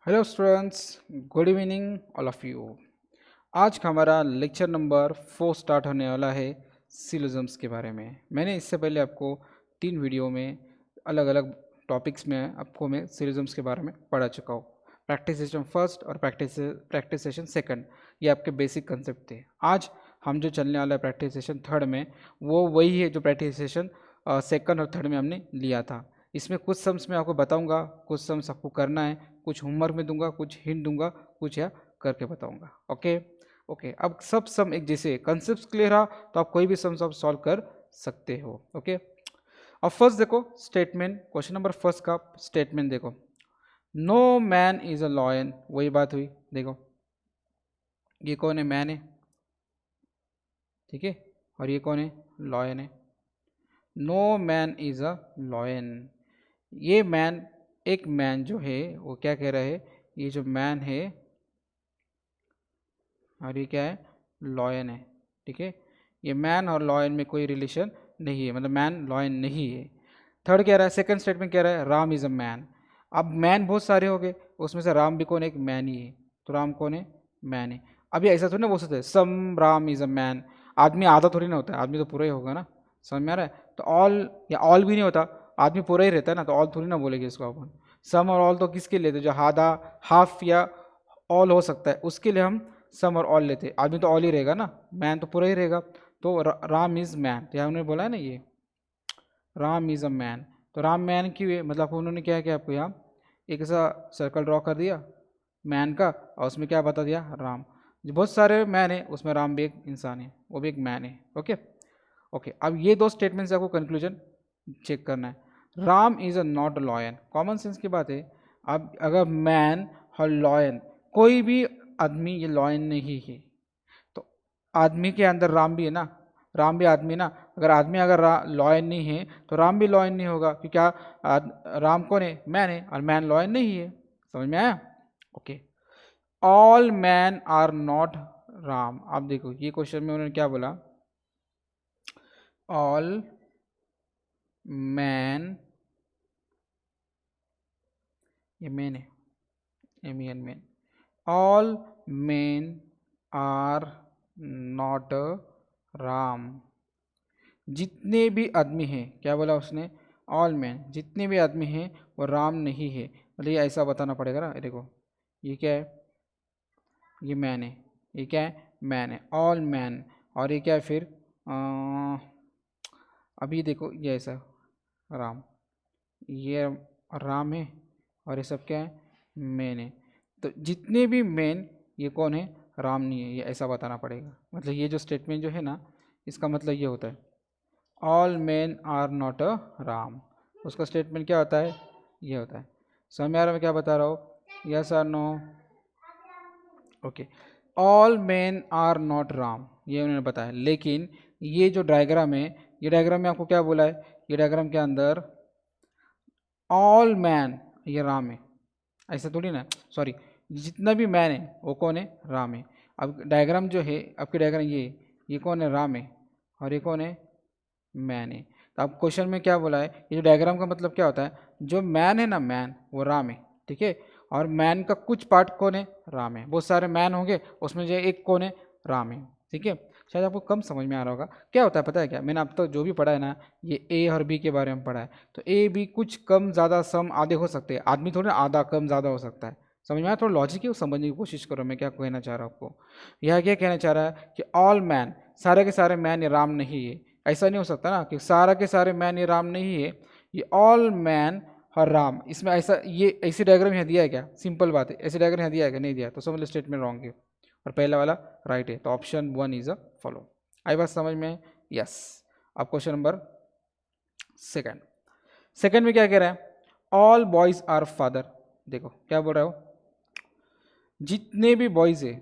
Hello students, good evening all of you. आज का हमारा लेक्चर नंबर 4 स्टार्ट होने वाला है सिलोजम्स के बारे में। मैंने इससे पहले आपको 3 वीडियो में अलग अलग टॉपिक्स में आपको मैं सिलोजम्स के बारे में पढ़ा चुका हूँ। प्रैक्टिस सेशन फर्स्ट और प्रैक्टिस सेशन सेकंड, ये आपके बेसिक कंसेप्ट थे। आज हम जो चलने वाला है प्रैक्टिस सेशन थर्ड में, वो वही है जो प्रैक्टिस सेशन सेकंड और थर्ड में हमने लिया था। इसमें कुछ सम्स मैं आपको बताऊंगा, कुछ सम्स आपको करना है, कुछ होमवर्क में दूंगा, कुछ हिंट दूंगा, कुछ या करके बताऊंगा। Okay okay. अब सब सम एक जैसे कंसेप्ट क्लियर रहा तो आप कोई भी सम्स आप सॉल्व कर सकते हो। ओके। अब फर्स्ट देखो स्टेटमेंट, क्वेश्चन नंबर फर्स्ट का स्टेटमेंट देखो, no man is a lion. वही बात हुई। देखो ये कौन है? मैन है, ठीक है। और ये कौन है? लॉयन है। No man is a lion. ये मैन, एक मैन जो है वो क्या कह रहा है? ये जो मैन है और ये क्या है? लॉयन है, ठीक है। ये मैन और लॉयन में कोई रिलेशन नहीं है, मतलब मैन लॉयन नहीं है। थर्ड कह रहा है, सेकंड स्टेटमेंट कह रहा है राम इज अ मैन। अब मैन बहुत सारे हो गए, उसमें से राम भी कौन है? एक मैन ही है। तो राम कौन है? मैन है। अभी ऐसा थोड़ी ना बोल सकते सम राम इज अ मैन। आदमी आधा थोड़ी ना होता है, आदमी तो पूरा ही होगा ना। समझ में आ रहा है? तो ऑल या ऑल भी नहीं होता, आदमी पूरा ही रहता है ना, तो ऑल थोड़ी ना बोलेंगे इसको अपन। सम और ऑल तो किसके लिए थे? जो आधा, हाफ या ऑल हो सकता है, उसके लिए हम सम और ऑल लेते। आदमी तो ऑल ही रहेगा ना, मैन तो पूरा ही रहेगा। तो राम इज मैन, तो यहाँ उन्होंने बोला है ना, ये राम इज अ मैन। तो राम मैन क्यों है? मतलब उन्होंने क्या किया, आपको यहाँ एक ऐसा सर्कल ड्रॉ कर दिया मैन का, और उसमें क्या बता दिया? राम। जो बहुत सारे मैन है उसमें राम भी एक इंसान है, वो भी एक मैन है। Okay okay. अब ये दो स्टेटमेंट से आपको कंक्लूजन चेक करना है। Ram is a not lion, common sense की बात है। अब अगर मैन और लॉयन, कोई भी आदमी ये लॉयन नहीं है, तो आदमी के अंदर राम भी है ना, राम भी आदमी है ना। अगर आदमी अगर लॉयन नहीं है तो राम भी लॉयन नहीं होगा, क्योंकि क्या राम कौन है? मैन है, और मैन लॉयन नहीं है। समझ में आया? Okay. All man are not ram. आप देखो ये क्वेश्चन में उन्होंने क्या बोला? ऑल मैन, ये मैन है, M N man. All man are not ram. जितने भी आदमी हैं, क्या बोला उसने? ऑल मैन, जितने भी आदमी हैं वो राम नहीं है। मतलब ये ऐसा बताना पड़ेगा ना। देखो ये क्या है? ये मैन है, ये क्या है? मैन है, ऑल मैन। और ये क्या है फिर? अभी देखो ये ऐसा राम, ये राम है, और ये सब क्या है? मैन है। तो जितने भी मैन, ये कौन है? राम नहीं है, ये ऐसा बताना पड़ेगा। मतलब ये जो स्टेटमेंट जो है ना, इसका मतलब ये होता है all man are not a ram. उसका स्टेटमेंट क्या होता है? ये होता है। समझ में आ रहा है मैं क्या बता रहा हूँ? यस और no? Okay. All man are not ram, ये उन्होंने बताया। लेकिन ये जो डायग्राम है, ये डायग्राम में आपको क्या बोला है? ये डायग्राम के अंदर ऑल मैन, ये राम है, ऐसा थोड़ी ना। सॉरी, जितना भी मैन है वो कौन है? राम है। अब डायग्राम जो है आपकी, डायग्राम ये कौन है? राम है। और ये कौन है? मैन है। तो अब क्वेश्चन में क्या बोला है? ये जो डायग्राम का मतलब क्या होता है? जो मैन है ना, मैन वो राम है, ठीक है। और मैन का कुछ पार्ट कौन है? राम है। बहुत सारे मैन होंगे, उसमें जो एक कौन है? राम है, ठीक है। शायद आपको कम समझ में आ रहा होगा। क्या होता है पता है क्या? मैंने अब तक जो भी पढ़ा है ना, ये ए और बी के बारे में पढ़ा है। तो ए बी कुछ कम ज़्यादा सम आधे हो सकते हैं, आदमी थोड़ा आधा कम ज़्यादा हो सकता है। समझ में आया? थोड़ा लॉजिक है, समझने की कोशिश करो मैं क्या कहना चाह रहा हूँ आपको। यह क्या कहना चाह रहा है कि ऑल मैन, सारे के सारे मैन ये राम नहीं है। ऐसा नहीं हो सकता ना कि सारा के सारे मैन ये राम नहीं है। ये ऑल मैन और राम, इसमें ऐसा ये ऐसी डायग्राम यहाँ दिया है क्या? सिंपल बात है, ऐसी डायग्राम यहाँ दिया है क्या? नहीं दिया, तो समझ लो स्टेटमेंट रॉन्ग है और पहला वाला राइट है। तो ऑप्शन 1 इज अ फॉलो। आई बात समझ में? यस। अब क्वेश्चन नंबर सेकंड, सेकंड में क्या कह रहा है? All boys are father. देखो क्या बोल रहा हो? जितने भी बॉयज है,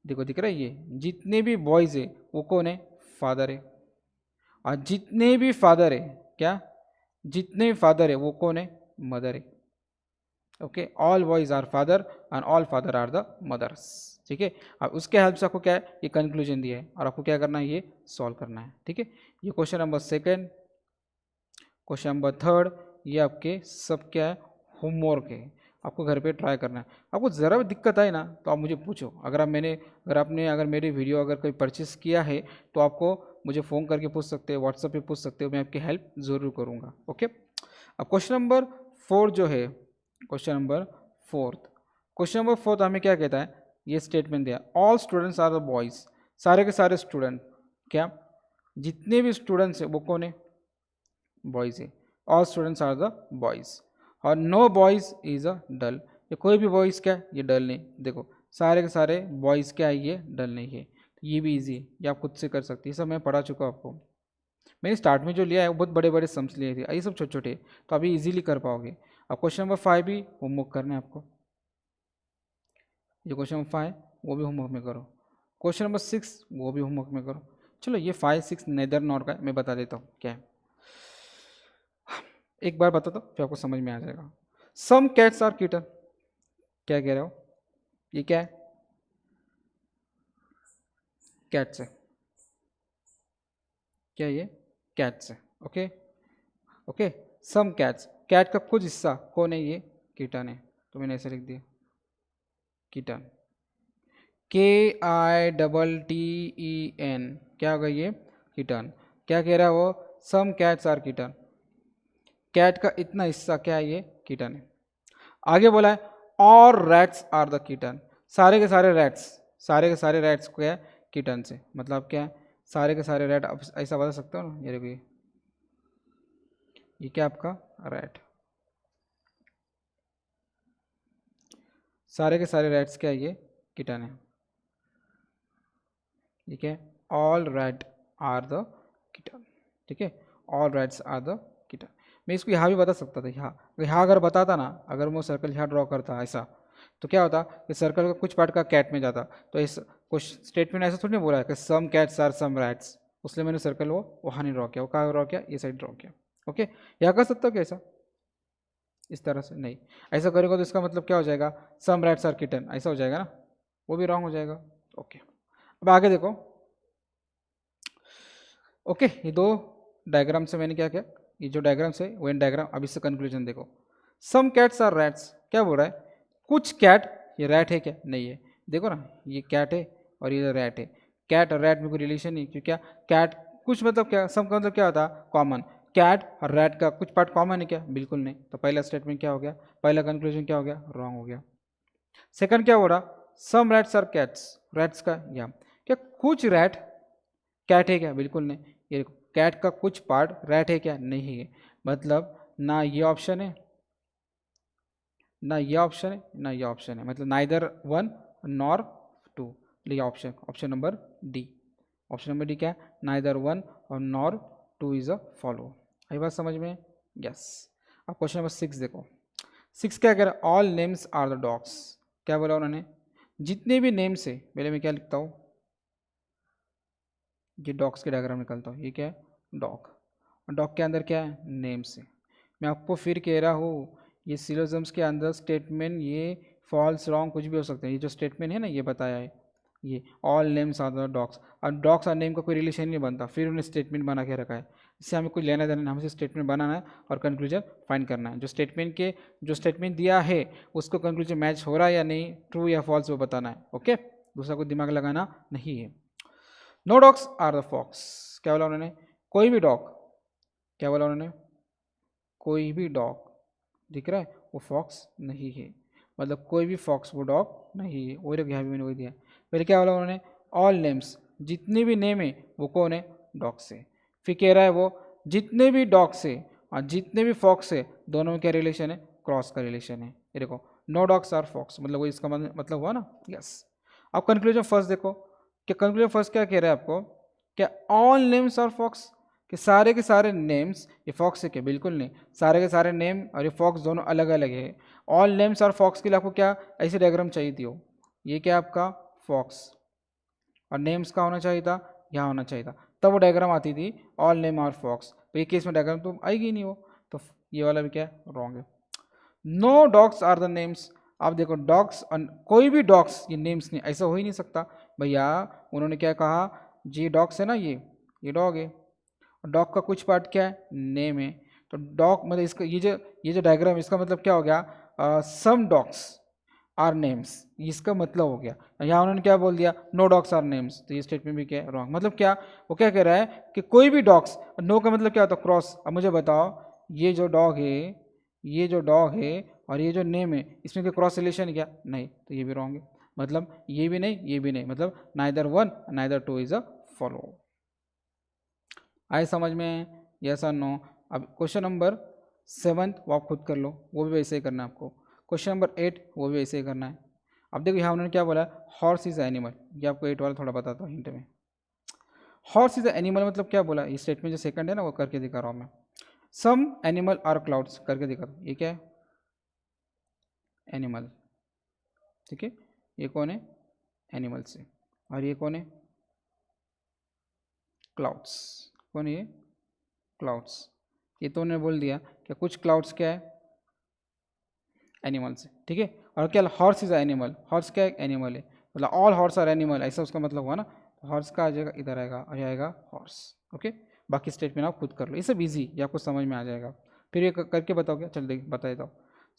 देखो दिख रहा है ये, जितने भी बॉयज है वो कौन है? फादर है। और जितने भी फादर है, क्या? जितने भी फादर है वो कौन है? मदर है। Okay, all boys are father and all father are the mothers, ठीक है। अब उसके हेल्प से आपको क्या है? ये कंक्लूजन दिया है और आपको क्या करना है? ये सॉल्व करना है, ठीक है। ये question number second. Question number third, ये आपके सब क्या है? होमवर्क है। आपको घर पे ट्राई करना है। आपको ज़रा भी दिक्कत आए ना तो आप मुझे पूछो। अगर मेरी वीडियो अगर कोई परचेस किया है तो आपको मुझे फ़ोन करके पूछ सकते हो, व्हाट्सएप पे पूछ सकते हो, मैं आपकी हेल्प ज़रूर करूँगा। ओके, अब क्वेश्चन नंबर 4 जो है, क्वेश्चन नंबर फोर्थ हमें क्या कहता है, ये स्टेटमेंट दिया, all students are the boys, सारे के सारे स्टूडेंट, क्या जितने भी स्टूडेंट्स हैं वो कौन है, बॉयज़ है, all students are the boys, और no boys is a dull, ये कोई भी बॉयज़ क्या ये डल नहीं, देखो सारे के सारे बॉयज़ क्या है ये डल नहीं है, तो ये भी इजी है, ये आप खुद से कर सकते हैं, ये सब मैं पढ़ा चुका हूँ आपको। मैंने स्टार्ट में जो लिया है वो बहुत बड़े बड़े सम्स लिए थे, ये सब छोटे छोटे, तो अभी इजीली कर पाओगे। अब क्वेश्चन नंबर 5 भी होमवर्क करना है आपको, ये क्वेश्चन नंबर 5 वो भी होमवर्क में करो, क्वेश्चन नंबर 6 वो भी होमवर्क में करो। चलो ये 5 6 नेदर नॉर का मैं बता देता हूँ क्या है, एक बार बता दो फिर आपको समझ में आ जाएगा। सम कैट्स आर किटन, क्या कह रहे हो, ये क्या है, कैट्स है, क्या ये कैट्स है, okay okay. Some cats, cat का कुछ हिस्सा कौन है, ये किटन है, तो मैंने ऐसे लिख दिया किटन, KITTEN, क्या होगा ये किटन, क्या कह रहा है वो, some cats are kitten, cat का इतना हिस्सा क्या है ये किटन है। आगे बोला है और रैट्स आर द किटन, सारे के सारे रैट्स, सारे के सारे रैट्स को है किटन से, मतलब क्या है सारे के सारे रैट, आप ऐसा बता सकते हो ना, ये देखो ये क्या आपका रैट, सारे के सारे रैट्स क्या है ये किटन है, ठीक है, all rat are the kitten, ठीक है, all rats are the kitten. मैं इसको यहाँ भी बता सकता था, यहाँ अगर बताता ना, अगर मैं सर्कल यहाँ ड्रॉ करता ऐसा, तो क्या होता कि सर्कल का कुछ पार्ट का कैट में जाता, तो इस कुछ स्टेटमेंट ऐसा थोड़ी नहीं बोला है कि some cats are some rats, उसलिए मैंने सर्कल वो वहाँ नहीं ड्रॉ किया, वो कहाँ ड्रॉ किया, ये साइड ड्रॉ किया। ओके, यहाँ कर सकता हो क्या ऐसा, इस तरह से नहीं, ऐसा करेगा तो इसका मतलब क्या हो जाएगा, सम रैट्स आर किटन, ऐसा हो जाएगा ना, वो भी रॉन्ग हो जाएगा। ओके, अब आगे देखो, ओके ये दो डायग्राम से मैंने क्या किया, ये जो डायग्राम्स है वो इन डायग्राम, अब इससे कंक्लूजन देखो, सम कैट्स आर रैट्स, क्या बोल रहा है, कुछ कैट, ये रैट है क्या, नहीं है, देखो ना ये कैट है और ये रैट है, कैट और रैट में कोई रिलेशन नहीं, क्योंकि क्या कैट कुछ मतलब क्या, सम का मतलब क्या होता है कॉमन, कैट और रैट का कुछ पार्ट कॉमन है क्या, बिल्कुल नहीं, तो पहला स्टेटमेंट क्या हो गया, पहला कंक्लूजन क्या हो गया, रॉन्ग हो गया। सेकंड क्या हो रहा, सम रैट्स आर कैट्स, रैट्स का या क्या कुछ रैट कैट है क्या, बिल्कुल नहीं, ये देखो कैट का कुछ पार्ट रैट है क्या, नहीं है, मतलब ना ये ऑप्शन है ना ये ऑप्शन है ना ये ऑप्शन है, मतलब नाइदर वन नॉर टू, ये option, option number D, option number D क्या है, नाइदर वन और nor two is a follow. आई बात समझ में, यस। अब क्वेश्चन नंबर 6 देखो, 6 क्या कह रहा है, all names are the dogs, क्या बोला उन्होंने, जितने भी नेम्स है, पहले मैं क्या लिखता हूँ, ये डॉग्स के डायग्राम निकलता हूँ, ये क्या है डॉग, और डॉग के अंदर क्या है नेम्स है। मैं आपको फिर कह रहा हूँ ये सिलोजम्स के अंदर स्टेटमेंट ये फॉल्स रॉन्ग कुछ भी हो सकते हैं, ये जो स्टेटमेंट है ना ये बताया है, ये all names are the dogs, और डॉग्स और नेम का कोई रिलेशन नहीं बनता, फिर उन्हें स्टेटमेंट बना के रखा है, इससे हमें कुछ लेना देना नहीं, हमें स्टेटमेंट बनाना है और कंक्लूजन फाइंड करना है, जो स्टेटमेंट दिया है उसको कंक्लूजन मैच हो रहा है या नहीं, ट्रू या फॉल्स वो बताना है। ओके, दूसरा कोई दिमाग लगाना नहीं है। No dogs are the fox, क्या बोला उन्होंने, कोई भी डॉग, क्या बोला उन्होंने, कोई भी डॉग दिख रहा है वो फॉक्स नहीं है, मतलब कोई भी फॉक्स वो डॉग नहीं है, वही यहाँ भी मैंने वही दिया। पहले क्या बोला उन्होंने, ऑल नेम्स, जितने भी नेम है वो कौन है, डॉग से, फिर कह रहा है वो जितने भी डॉग से और जितने भी फॉक्स है दोनों में क्या रिलेशन है, क्रॉस का रिलेशन है, ये देखो नो डॉग्स आर फॉक्स, मतलब वो इसका मतलब हुआ ना, यस। अब कंक्लूजन फर्स्ट देखो, क्या कंक्लूजन फर्स्ट क्या कह रहा है आपको, क्या ऑल नेम्स आर फॉक्स, कि सारे के सारे नेम्स ये फॉक्स है क्या, बिल्कुल नहीं, सारे के सारे नेम और ये फॉक्स दोनों अलग अलग है। ऑल नेम्स और फॉक्स के लिए आपको क्या ऐसी डायग्राम चाहिए थी हो, ये क्या आपका फॉक्स और नेम्स का होना चाहिए था, यहाँ होना चाहिए था, तब वो डायग्राम आती थी ऑल नेम और फॉक्स, तो ये केस में डायग्राम तो आएगी नहीं वो, तो ये वाला भी क्या रॉन्ग है। No dogs are the names, आप देखो डॉग्स, कोई भी डॉग्स ये नेम्स नहीं, ऐसा हो ही नहीं सकता भैया, उन्होंने क्या कहा, जी डॉग्स है ना, ये डॉग है, डॉग का कुछ पार्ट क्या है नेम है, तो डॉग मतलब इसका ये जो डायग्राम इसका मतलब क्या हो गया, सम डॉग्स आर नेम्स, इसका मतलब हो गया। यहाँ उन्होंने क्या बोल दिया, नो डॉग्स आर नेम्स, तो ये स्टेटमेंट भी क्या है, रॉन्ग। मतलब क्या, वो क्या कह रहा है कि कोई भी डॉग्स, नो का मतलब क्या होता है, क्रॉस। अब मुझे बताओ, ये जो डॉग है, ये जो डॉग है और ये जो नेम है, इसमें कोई क्रॉस रिलेशन है क्या, नहीं, तो ये भी रॉन्ग है। मतलब ये भी नहीं, ये भी नहीं, मतलब neither one neither to is a follow. आए समझ में, यस और नो। अब क्वेश्चन नंबर 7 वो आप खुद कर लो, वो भी वैसे ही करना है आपको। क्वेश्चन नंबर 8 वो भी वैसे ही करना है। अब देखो यहाँ उन्होंने क्या बोला, हॉर्स इज एनिमल, ये आपको 8 वाला थोड़ा बताता हूँ हिंट में। हॉर्स इज एनिमल मतलब क्या बोला, ये स्टेटमेंट जो सेकंड है ना वो करके दिखा रहा हूँ मैं। सम एनिमल आर क्लाउड्स करके दिखा दो, ये क्या है, एनिमल, ठीक है। ये कौन है, एनिमल से, और ये कौन है, क्लाउड्स। कौन है ये, क्लाउड्स। ये तो उन्होंने बोल दिया कि कुछ क्लाउड्स क्या है, एनिमल से, ठीक है। और क्या, हॉर्स इज एनिमल, हॉर्स क्या है, एनिमल है, मतलब ऑल हॉर्स आर एनिमल, ऐसा उसका मतलब हुआ ना। हॉर्स का आ जाएगा, इधर आएगा और आएगा हॉर्स, ओके। बाकी स्टेटमेंट आप खुद कर लो, ये सब ईजी, ये आपको समझ में आ जाएगा। फिर ये करके बताओ क्या, चल देख बता देता हूँ।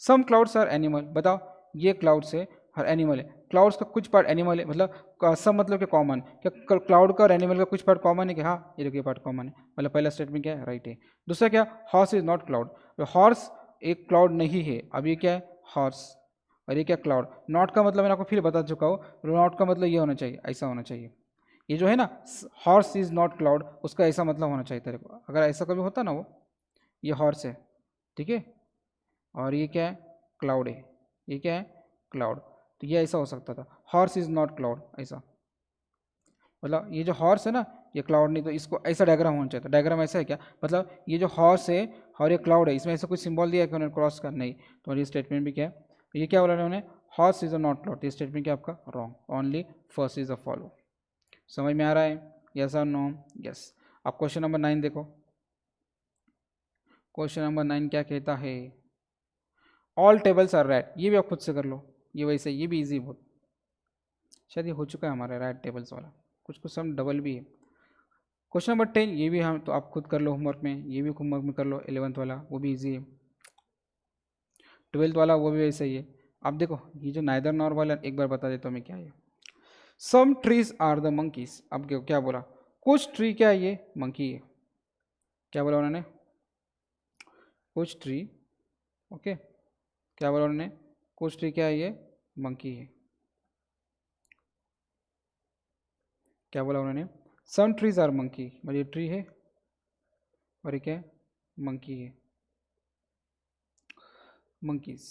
सम क्लाउड्स आर एनिमल, बताओ ये क्लाउड्स है और एनिमल है। क्लाउड्स का कुछ पार्ट एनिमल है, मतलब सब मतलब क्या कॉमन, क्या क्लाउड का और एनिमल का कुछ पार्ट कॉमन है क्या, हाँ ये देखिए पार्ट कॉमन है, मतलब पहला स्टेटमेंट क्या है, राइट है। दूसरा क्या, horse is not cloud, horse एक क्लाउड नहीं है, अब ये क्या है, हॉर्स, और ये क्या, क्लाउड। नॉट का मतलब मैंने आपको फिर बता चुका हूँ, नॉट का मतलब ये होना चाहिए, ऐसा होना चाहिए। ये जो है ना, हॉर्स इज नॉट क्लाउड, उसका ऐसा मतलब होना चाहिए तेरे को, अगर ऐसा कभी होता ना वो, ये हॉर्स है, ठीक है, और ये क्या है, क्लाउड है, ये क्या है, क्लाउड, तो ये ऐसा हो सकता था, हॉर्स इज नॉट क्लाउड, ऐसा। मतलब ये जो हॉर्स है ना, ये क्लाउड नहीं, तो इसको ऐसा डायग्राम होना चाहिए था। डायग्राम ऐसा है क्या, मतलब ये जो हॉर्स है और ये क्लाउड है, इसमें ऐसा कुछ सिंबल दिया है कि उन्होंने क्रॉस का, नहीं, तो ये स्टेटमेंट भी क्या है, ये क्या बोला उन्होंने, horse is a not cloud, ये स्टेटमेंट क्या आपका wrong, only first is a follow. समझ में आ रहा है, यस और नो, यस। अब क्वेश्चन नंबर 9 देखो, क्वेश्चन नंबर 9 क्या कहता है, ऑल टेबल्स आर रेड, ये भी आप खुद से कर लो, ये वैसे, ये भी इजी बहुत, शायद ये हो चुका है हमारा रेड टेबल्स वाला, कुछ कुछ सम डबल भी है। क्वेश्चन नंबर 10 ये भी हम तो आप खुद कर लो होमवर्क में, ये भी होमवर्क में कर लो, 11th वाला वो भी इजी है, 12th वाला वो भी वैसे ही है। अब देखो ये जो नाइदर नॉर वाला एक बार बता देता हूँ मैं क्या है। Some trees are the monkeys, अब क्या बोला, कुछ ट्री क्या है, ये मंकी है, क्या बोला उन्होंने, कुछ ट्री, ओके, क्या बोला उन्होंने, कुछ ट्री क्या है, ये मंकी है, क्या बोला उन्होंने, सम ट्रीज आर मंकी, मतलब ये ट्री है और ये क्या है, मंकी है, मंकीज।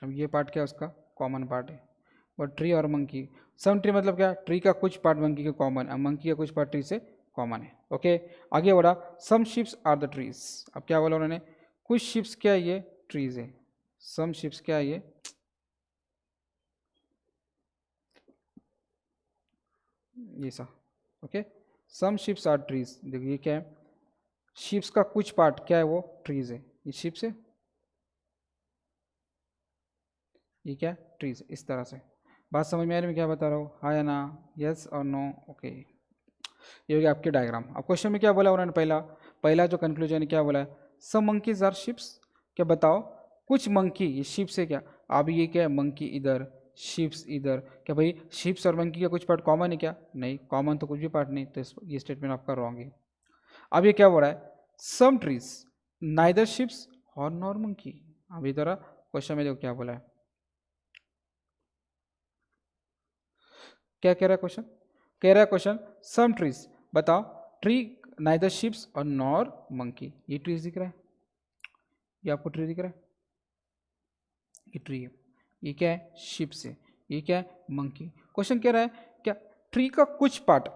अब ये पार्ट क्या है उसका, कॉमन पार्ट है, और ट्री और मंकी, सम ट्री मतलब क्या, ट्री का कुछ पार्ट मंकी के कॉमन, और मंकी का कुछ पार्ट ट्री से कॉमन है, ओके। आगे बढ़ा, सम शिप्स आर द ट्रीज, अब क्या बोला उन्होंने, कुछ शिप्स क्या है, ये ट्रीज है, सम शिप्स क्या है, ये सा, okay, some ships are trees, देखिए ये क्या है, शिप्स का कुछ पार्ट क्या है, वो ट्रीज है, ये शिप्स है, ये क्या ट्रीज, इस तरह से। बात समझ में आ रही है मैं क्या बता रहा हूँ, हाँ या ना, यस और नो, ओके। ये हो गया आपके डायग्राम। अब क्वेश्चन में क्या बोला उन्होंने, पहला पहला जो कंक्लूजन क्या बोला है, सम मंकीज आर शिप्स, क्या बताओ, कुछ मंकी, ये शिप्स है क्या, अब ये क्या है, मंकी इधर, शिप्स इधर, क्या भाई शिप्स और मंकी का कुछ पार्ट कॉमन है क्या, नहीं, कॉमन तो कुछ भी पार्ट नहीं, तो ये स्टेटमेंट आपका रॉन्ग है। अब ये क्या बोल रहा है, सम ट्रीज नाइदर शिप्स और नॉर मंकी, अब इधर क्वेश्चन में देखो क्या बोला है, क्या कह रहा है क्वेश्चन, कह रहा है क्वेश्चन, सम ट्रीज, बताओ, ट्री नाइदर शिप्स और नॉर मंकी, ये ट्रीज दिख रहा है, ये आपको ट्री दिख रहा है, ये ट्री है, ये क्या है, शिप्स है, ये क्या है, मंकी। क्वेश्चन कह रहा है क्या, ट्री का कुछ पार्ट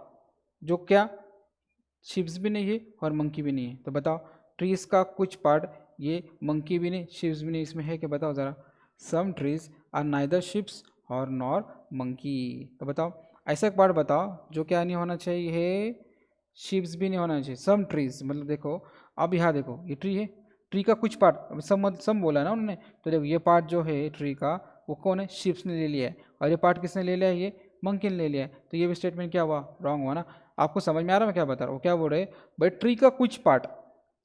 जो क्या शिप्स भी नहीं है और मंकी भी नहीं है, तो बताओ ट्रीज का कुछ पार्ट, ये मंकी भी नहीं शिप्स भी नहीं, इसमें है क्या, बताओ ज़रा, some trees are neither ships और नॉर मंकी, तो बताओ ऐसा एक पार्ट बताओ जो क्या नहीं होना चाहिए, शिप्स भी नहीं होना चाहिए, सम ट्रीज मतलब देखो, अब यहाँ देखो ये ट्री है, ट्री का कुछ पार्ट, सम बोला ना उन्होंने, तो देखो ये पार्ट जो है ट्री का वो कौन है, शिप्स ने ले लिया है, और ये पार्ट किसने ले लिया है, ये मंकी ने ले लिया है, तो ये भी स्टेटमेंट क्या हुआ, रॉन्ग हुआ ना। आपको समझ में आ रहा है मैं क्या बता रहा हूँ, क्या बोल रहे भाई, ट्री का कुछ पार्ट,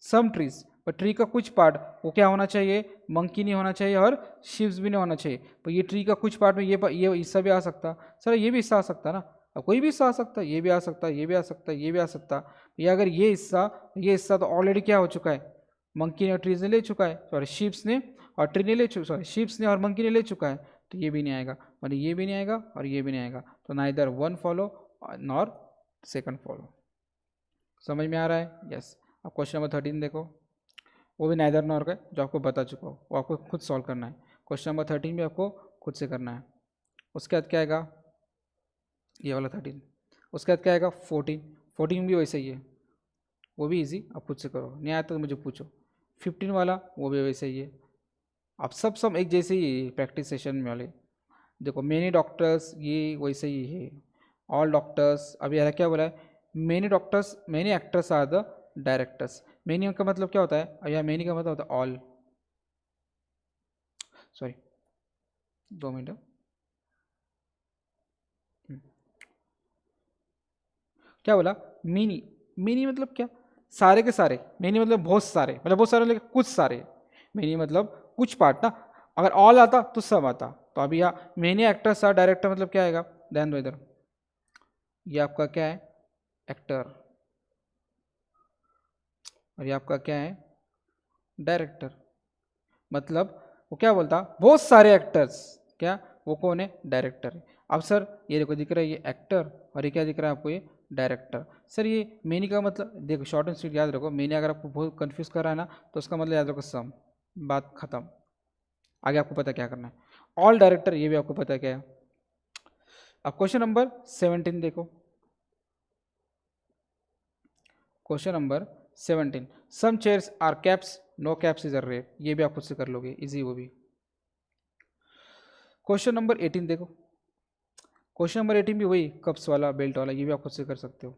सम ट्रीज पर ट्री का कुछ पार्ट वो क्या होना चाहिए, मंकी नहीं होना चाहिए और शिप्स भी नहीं होना चाहिए। पर ये ट्री का कुछ पार्ट में ये हिस्सा भी आ सकता, सर ये भी हिस्सा आ सकता ना, अब कोई भी हिस्सा आ सकता है, ये भी आ सकता है, ये भी आ सकता है, ये भी आ सकता। या अगर ये हिस्सा तो ऑलरेडी क्या हो चुका है, मंकी ने और ट्रीज ने ले चुका है, सॉरी शिप्स ने और ट्री ने ले चुका, सॉरी शिप्स ने और मंकी ने ले चुका है, तो ये भी नहीं आएगा, और ये भी नहीं आएगा और ये भी नहीं आएगा, तो neither one follow nor second follow. समझ में आ रहा है? यस। अब क्वेश्चन नंबर 13 देखो, वो भी नाइदर नॉर का जो आपको बता चुका हो, वो आपको खुद सॉल्व करना है। क्वेश्चन नंबर 13 भी आपको खुद से करना है। उसके बाद क्या आएगा, ये वाला 13, उसके बाद क्या आएगा 14, 14 भी वैसे ही है, वो भी इजी, आप खुद से करो, नहीं आया तो मुझे पूछो। 15 वाला वो भी वैसे ही है। आप सब एक जैसे ही प्रैक्टिस सेशन में वाले देखो, मेनी डॉक्टर्स ये वैसे ही है, ऑल डॉक्टर्स, अभी यार क्या बोला है, many doctors many actors are the directors. Many का मतलब क्या होता है, और या मेनी का मतलब होता है ऑल, सॉरी 2 मिनट, क्या बोला, मेनी, मेनी मतलब क्या, सारे के सारे, मेनी मतलब बहुत सारे, मतलब बहुत सारे लेकिन कुछ सारे, मेनी मतलब कुछ पार्ट ना, अगर ऑल आता तो सब आता, तो अभी यहाँ मेनी एक्टर्स आर डायरेक्टर मतलब क्या आएगा, ध्यान दो इधर, ये आपका क्या है एक्टर, और ये आपका क्या है डायरेक्टर। मतलब वो क्या बोलता, बहुत सारे एक्टर्स, क्या वो कौन है, डायरेक्टर है। अब सर ये देखो दिख रहा है ये एक्टर, और ये क्या दिख रहा है आपको, ये डायरेक्टर। सर ये मेनी का मतलब देखो, शॉर्ट एंड स्वीट याद रखो, मेनी अगर आपको बहुत कंफ्यूज कर रहा है ना, तो उसका मतलब याद रखो सम, बात खत्म, आगे आपको पता क्या करना है। ऑल डायरेक्टर ये भी आपको पता क्या है। अब क्वेश्चन नंबर 17 देखो, question number 17, some chairs are caps, no caps is a rat, ये भी आप खुद से कर लोगे, इजी वो भी। क्वेश्चन नंबर 18 देखो, क्वेश्चन नंबर 18 भी वही कप्स वाला बेल्ट वाला, ये भी आप खुद से कर सकते हो।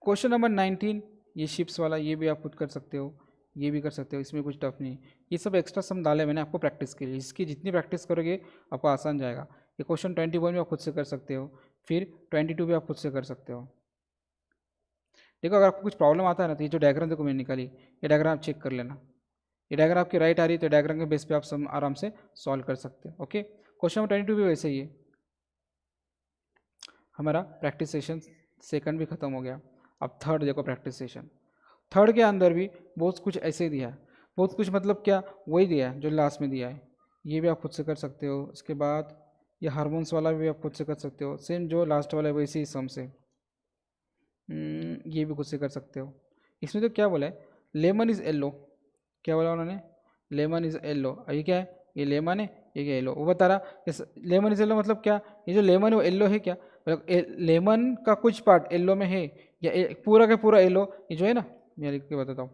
क्वेश्चन नंबर 19 ये शिप्स वाला, ये भी आप खुद कर सकते हो, ये भी कर सकते हो, इसमें कुछ टफ नहीं। ये सब एक्स्ट्रा सम डाले मैंने आपको प्रैक्टिस के लिए, इसकी जितनी प्रैक्टिस करोगे आपको आसान जाएगा। ये क्वेश्चन 21 भी आप खुद से कर सकते हो, फिर 22 भी आप खुद से कर सकते हो। देखो अगर आपको कुछ प्रॉब्लम आता है ना, तो ये जो डायग्राम देखो मैंने निकाली, ये डायग्राम आप चेक कर लेना, ये डायग्राम आपकी राइट आ रही है, तो डायग्राम के बेस पे आप सब आराम से सॉल्व कर सकते हो। ओके, क्वेश्चन नंबर 22 भी वैसे ही है। हमारा प्रैक्टिस सेशन सेकंड भी खत्म हो गया, अब थर्ड देखो प्रैक्टिस सेशन। थर्ड के अंदर भी बहुत कुछ ऐसे ही दिया है, बहुत कुछ मतलब क्या, वही दिया है जो लास्ट में दिया है, ये भी आप खुद से कर सकते हो। इसके बाद ये हार्मोन्स वाला भी आप खुद से कर सकते हो, सेम जो लास्ट वाला है वैसे ही सम से, ये भी खुद से कर सकते हो। इसमें तो क्या बोला है, लेमन इज़ येलो, क्या बोला उन्होंने, लेमन इज़ येलो, ये क्या है, ये लेमन है, ये क्या येलो, वो बता रहा लेमन इज़ येलो मतलब क्या, ये जो लेमन है वो येलो है क्या, मतलब लेमन का कुछ पार्ट येलो में है, या पूरा का पूरा येलो, ये जो है ना, मैं लिख के बताता हूँ,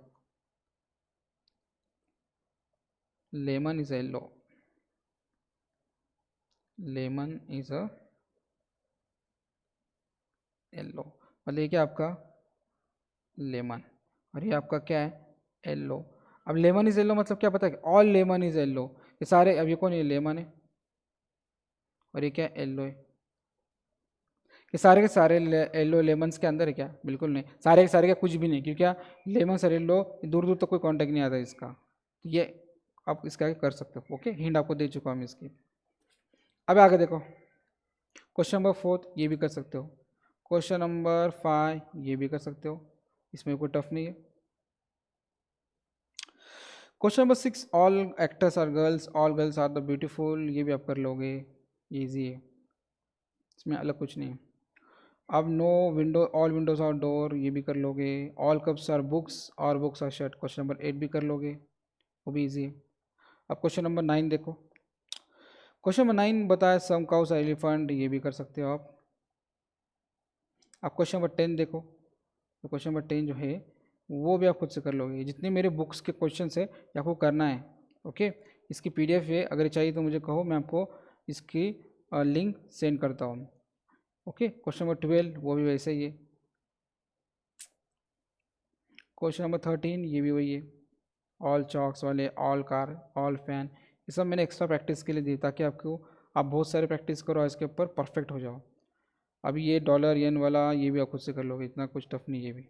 lemon is yellow, lemon is a yellow, मतलब ये क्या आपका लेमन, और ये आपका क्या है येलो। अब लेमन इज येलो मतलब क्या पता है, ऑल लेमन इज येलो, ये सारे, अब ये कौन है, लेमन है, और ये क्या है येलो है, ये सारे के सारे येलो लेमन्स के अंदर है क्या, बिल्कुल नहीं, सारे के सारे का कुछ भी नहीं, क्योंकि क्या लेमन और येलो दूर दूर तक कोई कांटेक्ट नहीं आता इसका, तो ये आप इसका आगे कर सकते हो। ओके, हिंट आपको दे चुका हूँ मैं इसकी। अब आगे देखो, क्वेश्चन नंबर 4 ये भी कर सकते हो, क्वेश्चन नंबर 5 ये भी कर सकते हो, इसमें कोई टफ नहीं है। Question number 6, all actors are girls, all girls are the beautiful, ये भी आप कर लोगे, ईजी है, इसमें अलग कुछ नहीं है। अब no window, all windows are door, ये भी कर लोगे। ऑल कप्स आर बुक्स, और books are shirt, question number 8 भी कर लोगे, वो भी ईजी है। अब क्वेश्चन नंबर 9 देखो, क्वेश्चन नंबर 9 बताया सम काउस एलिफेंट, ये भी कर सकते हो आप। अब क्वेश्चन नंबर 10 देखो, तो क्वेश्चन नंबर 10 जो है वो भी आप खुद से कर लोगे, जितने मेरे बुक्स के क्वेश्चन है ये आपको करना है। ओके, इसकी पीडीएफ है, अगर चाहिए तो मुझे कहो, मैं आपको इसकी लिंक सेंड करता हूँ। ओके, क्वेश्चन नंबर 12 वो भी वैसे ही है। क्वेश्चन नंबर 13 ये भी वही है, ऑल चॉक्स वाले, ऑल कार, ऑल फैन, ये सब मैंने एक्स्ट्रा प्रैक्टिस के लिए दी, ताकि आपको आप बहुत सारे प्रैक्टिस करो और इसके ऊपर परफेक्ट हो जाओ। अभी ये डॉलर येन वाला ये भी आप खुद से कर लोगे, इतना कुछ टफ नहीं है ये भी।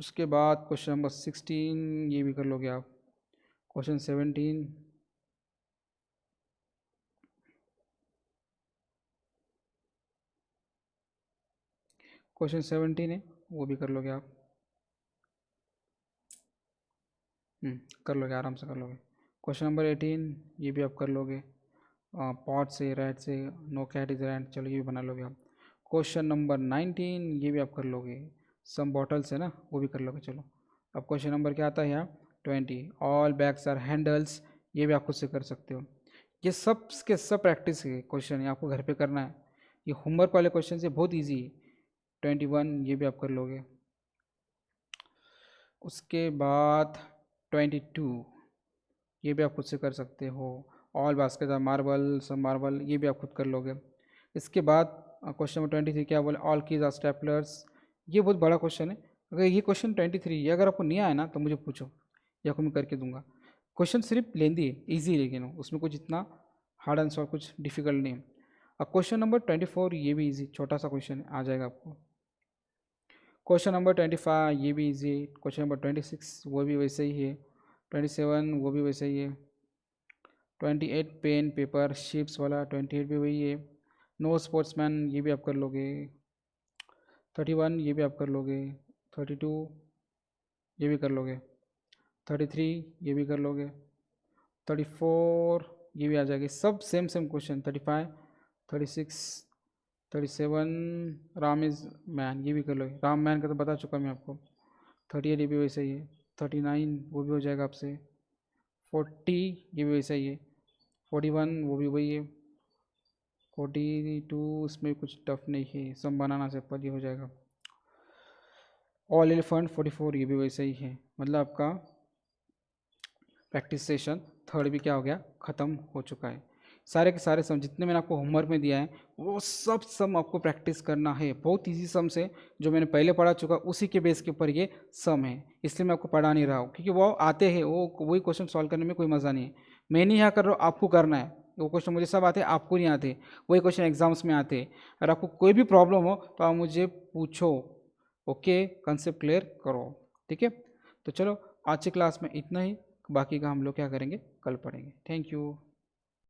उसके बाद क्वेश्चन नंबर 16 ये भी कर लोगे आप। क्वेश्चन 17, क्वेश्चन 17 है वो भी कर लोगे आप। कर लोगे, आराम से कर लोगे। क्वेश्चन नंबर 18 ये भी आप कर लोगे। पॉट से, रैट से, नो कैट इज रैट, चलो ये भी बना लोगे आप। क्वेश्चन नंबर 19 ये भी आप कर लोगे। सम बॉटल्स है ना, वो भी कर लोगे। चलो अब क्वेश्चन नंबर क्या आता है यहाँ 20, ऑल बैग्स आर हैंडल्स, ये भी आप खुद से कर सकते हो। ये सब के सब प्रैक्टिस के क्वेश्चन है, आपको घर पे करना है। ये होमवर्क वाले क्वेश्चन से बहुत ईजी है। 21 ये भी आप कर लोगे। उसके बाद 22 ये भी आप खुद से कर सकते हो। ऑल बास्केट आर मार्बल, सब मार्बल, ये भी आप खुद कर लोगे। इसके बाद क्वेश्चन नंबर 23 क्या बोले, ऑल कीज आर स्टेपलर्स, ये बहुत बड़ा क्वेश्चन है। अगर ये क्वेश्चन 23 ये अगर आपको नहीं आया ना तो मुझे पूछो, या को मैं करके दूंगा। क्वेश्चन सिर्फ लेंदी है, ईजी, लेकिन उसमें कुछ इतना हार्ड आंसर कुछ डिफिकल्ट नहीं है। अब क्वेश्चन नंबर 24 ये भी ईजी, छोटा सा क्वेश्चन है, आ जाएगा आपको। क्वेश्चन नंबर 25 ये भी इजी है। क्वेश्चन नंबर 26 वो भी वैसे ही है। 27 वो भी वैसे ही है। 28 पेन पेपर शिप्स वाला 28 भी वही है। नो स्पोर्ट्समैन ये भी आप कर लोगे। 31 ये भी आप कर लोगे। 32 ये भी कर लोगे। 33 ये भी कर लोगे। 34 ये भी आ जाएगी, सब same same question. 35, 36, 37 Ram is man ये भी कर लोगे। राम मैन का तो बता चुका मैं आपको। 38 ये भी वैसे ही है। 39 वो भी हो जाएगा आपसे। 40 ये भी वैसा ही है। 41 वो भी वही है। 42 उसमें कुछ टफ नहीं है, सब बनाना सिंपल ही हो जाएगा। ऑल एलिफेंट 44 ये भी वैसा ही है। मतलब आपका प्रैक्टिस सेशन थर्ड भी क्या हो गया, ख़त्म हो चुका है। सारे के सारे सम जितने मैंने आपको होमवर्क में दिया है वो सब सम आपको प्रैक्टिस करना है। बहुत इजी सम से जो मैंने पहले पढ़ा चुका उसी के बेस के ऊपर ये सम है, इसलिए मैं आपको पढ़ा नहीं रहा हूँ, क्योंकि वो आते हैं, वो वही क्वेश्चन सॉल्व करने में कोई मज़ा नहीं है। मैं नहीं यहाँ कर रहा हूँ, आपको करना है। वो क्वेश्चन मुझे सब आते हैं, आपको नहीं आते। वही क्वेश्चन एग्जाम्स में आते हैं। अगर आपको कोई भी प्रॉब्लम हो तो आप मुझे पूछो। ओके, कंसेप्ट क्लियर करो। ठीक है, तो चलो आज की क्लास में इतना ही, बाकी का हम लोग क्या करेंगे, कल पढ़ेंगे। Thank you.